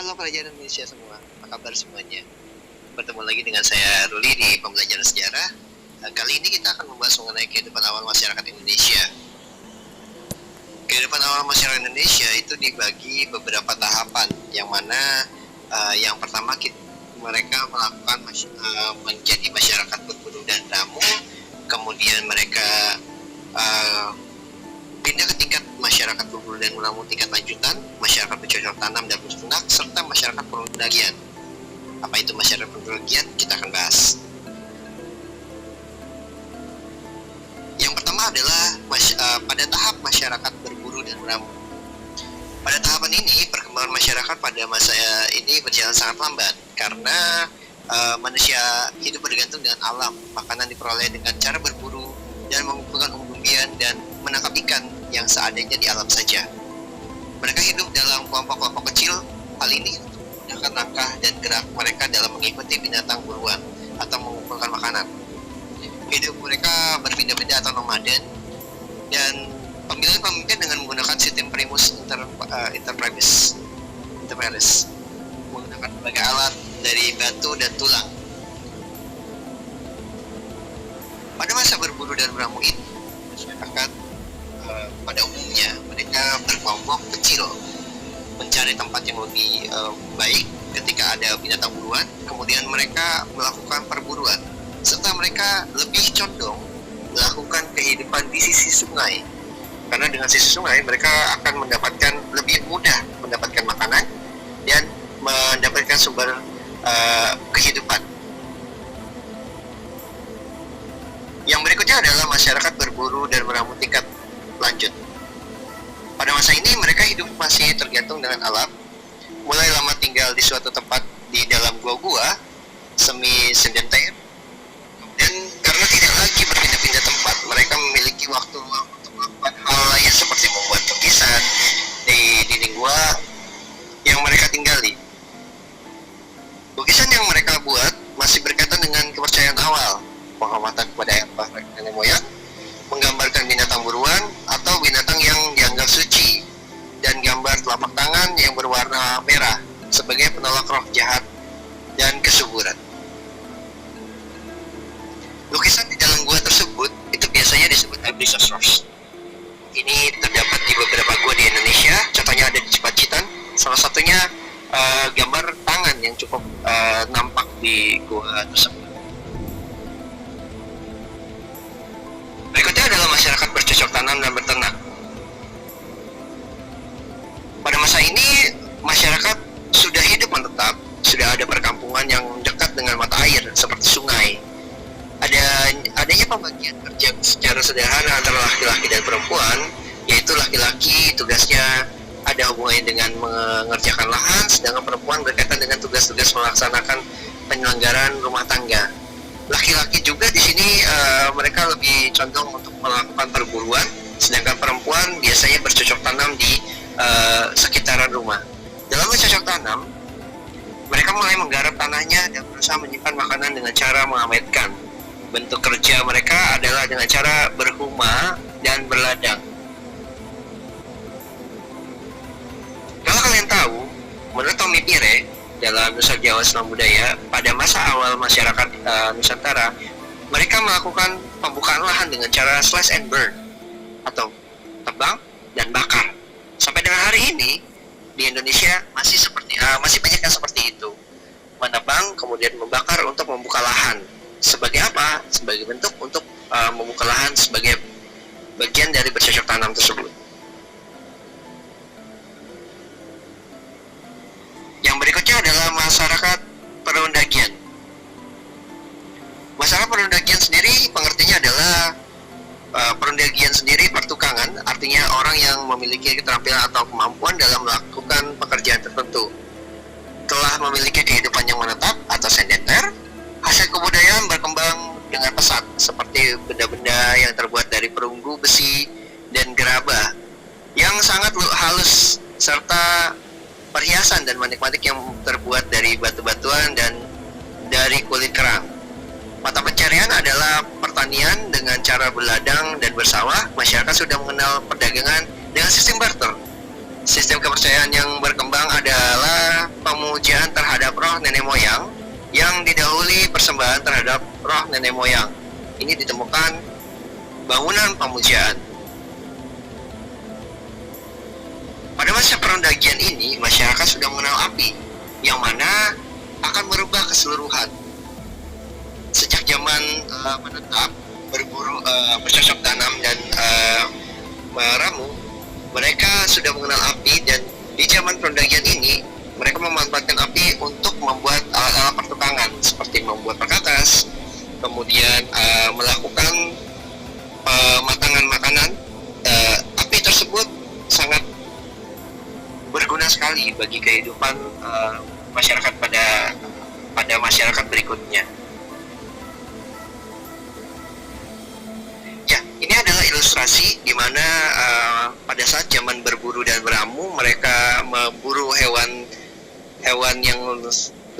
Halo pelajar Indonesia semua, apa kabar semuanya? Bertemu lagi dengan saya Ruli di Pembelajaran Sejarah. Kali ini kita akan membahas mengenai kehidupan awal masyarakat Indonesia. Kehidupan awal masyarakat Indonesia itu dibagi beberapa tahapan, yang mana yang pertama mereka melakukan menjadi masyarakat berburu dan ramu, kemudian mereka pindah ke tingkat masyarakat berburu dan meramu tingkat lanjutan, masyarakat bercocok tanam dan berternak, serta masyarakat perundagian. Apa itu masyarakat perundagian? Kita akan bahas. Yang pertama adalah pada tahap masyarakat berburu dan meramu. Pada tahapan ini, perkembangan masyarakat pada masa ini berjalan sangat lambat karena manusia hidup bergantung dengan alam. Makanan diperoleh dengan cara berburu dan mengumpulkan umbi-umbian dan menangkap ikan yang seadanya di alam saja. Mereka hidup dalam kelompok-kelompok kecil. Hal ini untuk memudahkan langkah dan gerak mereka dalam mengikuti binatang buruan atau mengumpulkan makanan. Hidup mereka berpindah-pindah atau nomaden, dan pemilihan pemimpin dengan menggunakan sistem primus inter pares, menggunakan berbagai alat dari batu dan tulang. Pada masa berburu dan meramu ini, masyarakat pada umumnya mereka berkelompok kecil mencari tempat yang lebih baik ketika ada binatang buruan. Kemudian mereka melakukan perburuan, serta mereka lebih condong melakukan kehidupan di sisi sungai, karena dengan sisi sungai mereka akan mendapatkan lebih mudah mendapatkan makanan dan mendapatkan sumber kehidupan. Yang berikutnya adalah masyarakat berburu dan meramu tingkat lanjut. Pada masa ini mereka hidup masih tergantung dengan alam, mulai lama tinggal di suatu tempat di dalam gua-gua semi sedenter, dan karena tidak lagi berpindah-pindah tempat, mereka memiliki waktu luang untuk melakukan hal lain seperti membuat lukisan di dinding gua yang mereka tinggali. Lukisan yang mereka buat masih berkaitan dengan kepercayaan awal, penghormatan kepada ayah nenek moyang, menggambarkan binatang buruan atau binatang yang dianggap suci, dan gambar telapak tangan yang berwarna merah sebagai penolak roh jahat dan kesuburan. Lukisan di dalam gua tersebut itu biasanya disebut Abyssal Source. Ini terdapat di beberapa gua di Indonesia, contohnya ada di Cipacitan. Salah satunya gambar tangan yang cukup nampak di gua tersebut. Berikutnya adalah masyarakat bercocok tanam dan berternak. Pada masa ini, masyarakat sudah hidup menetap, sudah ada perkampungan yang dekat dengan mata air seperti sungai. Adanya pembagian kerja secara sederhana antara laki-laki dan perempuan, yaitu laki-laki tugasnya ada hubungannya dengan mengerjakan lahan, sedangkan perempuan berkaitan dengan tugas-tugas melaksanakan penyelenggaraan rumah tangga. Laki-laki juga di sini mereka lebih condong untuk melakukan perburuan, sedangkan perempuan biasanya bercocok tanam di sekitaran rumah. Dalam bercocok tanam, mereka mulai menggarap tanahnya dan berusaha menyimpan makanan dengan cara mengawetkan. Bentuk kerja mereka adalah dengan cara berhuma dan berladang. Kalau kalian tahu, menurut Tommy Pire, dalam Nusa Jawa Islam Budaya, pada masa awal masyarakat Nusantara, mereka melakukan pembukaan lahan dengan cara slash and burn atau tebang dan bakar. Sampai dengan hari ini di Indonesia masih banyak yang seperti itu, menebang kemudian membakar untuk membuka lahan. Sebagai apa? Sebagai bentuk untuk membuka lahan sebagai bagian dari bercocok tanam tersebut. Yang berikutnya adalah masyarakat perundagian. Masyarakat perundagian sendiri pengertiannya adalah perundagian sendiri pertukangan, artinya orang yang memiliki keterampilan atau kemampuan dalam melakukan pekerjaan tertentu. Telah memiliki kehidupan yang menetap atau sedenter, hasil kebudayaan berkembang dengan pesat, seperti benda-benda yang terbuat dari perunggu, besi, dan gerabah yang sangat halus, serta perhiasan dan manik-manik yang terbuat dari batu-batuan dan dari kulit kerang. Mata pencarian adalah pertanian dengan cara berladang dan bersawah. Masyarakat sudah mengenal perdagangan dengan sistem barter. Sistem kepercayaan yang berkembang adalah pemujaan terhadap roh nenek moyang yang didahului persembahan terhadap roh nenek moyang. Ini ditemukan bangunan pemujaan. Pada masa perendagian ini, masyarakat sudah mengenal api, yang mana akan merubah keseluruhan. Sejak zaman menetap, berburu, bercocok tanam dan meramu, mereka sudah mengenal api, dan di zaman perendagian ini, mereka memanfaatkan api untuk membuat alat-alat pertukangan, seperti membuat perkakas, kemudian melakukan pematangan makanan. Api tersebut sangat berguna sekali bagi kehidupan masyarakat pada masyarakat berikutnya. Ya, ini adalah ilustrasi di mana pada saat zaman berburu dan beramu, mereka memburu hewan yang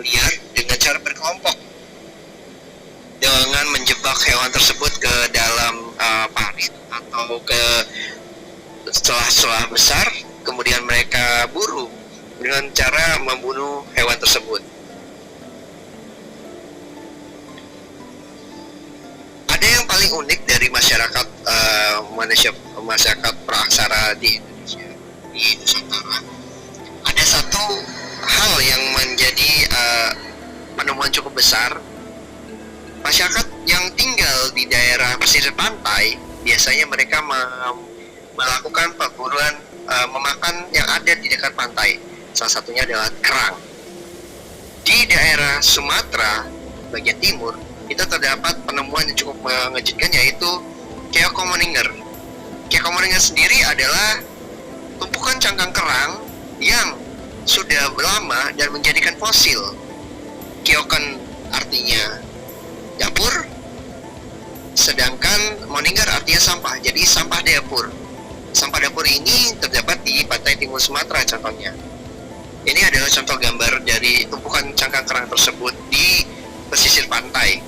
liar dengan cara berkelompok, dengan menjebak hewan tersebut ke dalam parit atau ke celah-celah besar, kemudian mereka buru dengan cara membunuh hewan tersebut. Ada yang paling unik dari masyarakat masyarakat praaksara di Indonesia, di Nusantara. Ada satu hal yang menjadi penemuan cukup besar. Masyarakat yang tinggal di daerah pesisir pantai, biasanya mereka melakukan perburuan memakan yang ada di dekat pantai. Salah satunya adalah kerang. Di daerah Sumatera bagian timur, itu terdapat penemuan yang cukup mengejutkan, yaitu keokomoninger. Keokomoninger sendiri adalah tumpukan cangkang kerang yang sudah lama dan menjadikan fosil. Keokon artinya dapur, sedangkan moninger artinya sampah, jadi sampah dapur. Sampah dapur ini terdapat di pantai timur Sumatera contohnya. Ini adalah contoh gambar dari tumpukan cangkang kerang tersebut di pesisir pantai.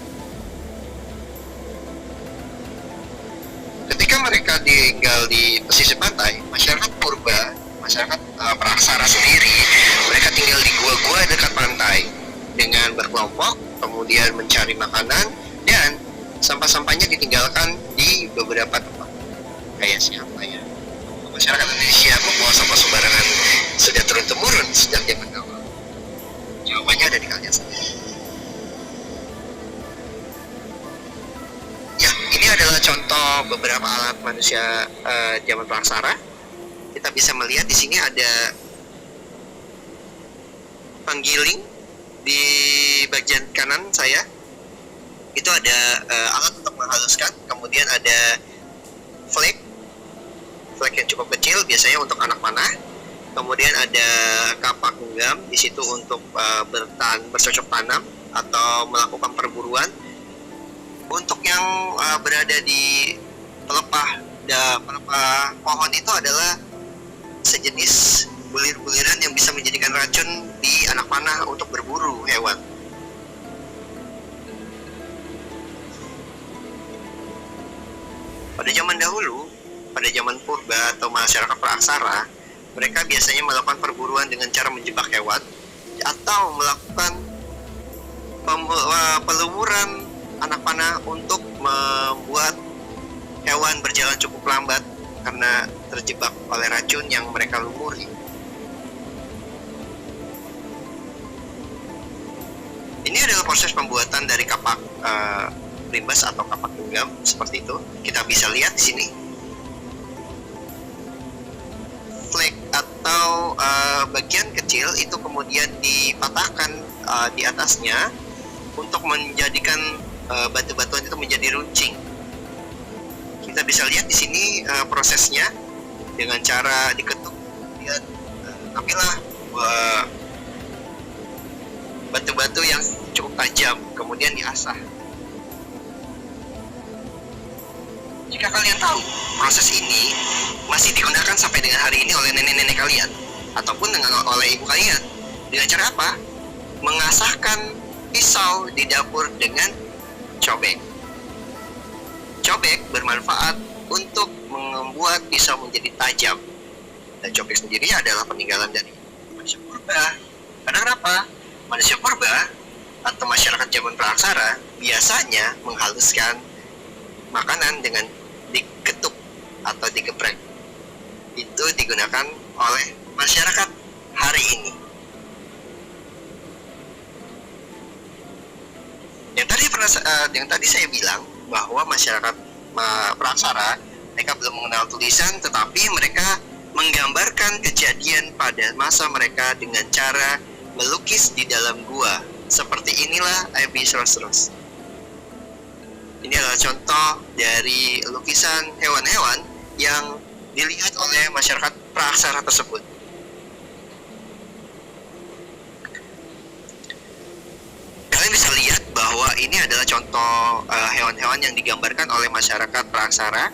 Ketika mereka tinggal di pesisir pantai, masyarakat purba, masyarakat praaksara sendiri, mereka tinggal di gua-gua dekat pantai dengan berkelompok, kemudian mencari makanan, dan sampah-sampahnya ditinggalkan di beberapa tempat. Kayak siapa ya? Masyarakat Indonesia membawa sampah sembarangan sudah turun-temurun sejak zaman awal. Jawabannya ada di kalian sendiri. Ya, ini adalah contoh beberapa alat manusia zaman praaksara. Kita bisa melihat di sini ada penggiling di bagian kanan saya. Itu ada alat untuk menghaluskan, kemudian ada flake yang cukup kecil, biasanya untuk anak panah. Kemudian ada kapak genggam di situ untuk bercocok tanam atau melakukan perburuan. Untuk yang berada di pelepah pohon itu adalah sejenis bulir-buliran yang bisa menjadikan racun di anak panah untuk berburu hewan. Pada zaman dahulu, pada zaman purba atau masyarakat praaksara, mereka biasanya melakukan perburuan dengan cara menjebak hewan atau melakukan pelumuran anak panah untuk membuat hewan berjalan cukup lambat karena terjebak oleh racun yang mereka lumuri. Ini adalah proses pembuatan dari kapak rimbas atau kapak genggam seperti itu. Kita bisa lihat di sini. Flake atau bagian kecil itu kemudian dipatahkan di atasnya untuk menjadikan batu-batuan itu menjadi runcing. Kita bisa lihat di sini prosesnya dengan cara diketuk, kemudian ambillah batu-batu yang cukup tajam, kemudian diasah. Jika kalian tahu, proses ini masih digunakan sampai dengan hari ini oleh nenek-nenek kalian ataupun oleh ibu kalian. Dengan cara apa? Mengasahkan pisau di dapur dengan cobek. Cobek bermanfaat untuk membuat pisau menjadi tajam. Dan cobek sendiri adalah peninggalan dari manusia purba Karena kenapa? Manusia purba atau masyarakat zaman praaksara biasanya menghaluskan makanan dengan diketuk atau digeprek. Itu digunakan oleh masyarakat hari ini. Yang tadi saya bilang bahwa masyarakat praaksara mereka belum mengenal tulisan, tetapi mereka menggambarkan kejadian pada masa mereka dengan cara melukis di dalam gua. Seperti inilah Aebisorus. Ini adalah contoh dari lukisan hewan-hewan yang dilihat oleh masyarakat praaksara tersebut. Kalian bisa lihat bahwa ini adalah contoh hewan-hewan yang digambarkan oleh masyarakat praaksara.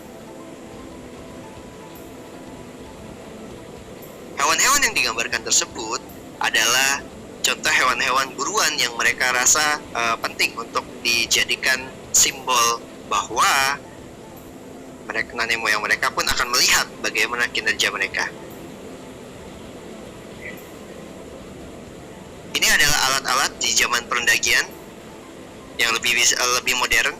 Hewan-hewan yang digambarkan tersebut adalah contoh hewan-hewan buruan yang mereka rasa penting untuk dijadikan simbol bahwa mereka, nenek moyang mereka pun akan melihat bagaimana kinerja mereka. Ini adalah alat-alat di zaman perendagian yang lebih modern.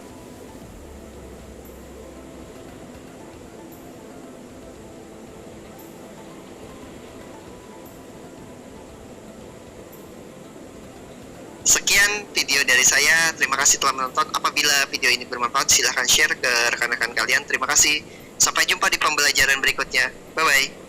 Sekian video dari saya. Terima kasih telah menonton. Apabila video ini bermanfaat, silahkan share ke rekan-rekan kalian. Terima kasih. Sampai jumpa di pembelajaran berikutnya. Bye-bye.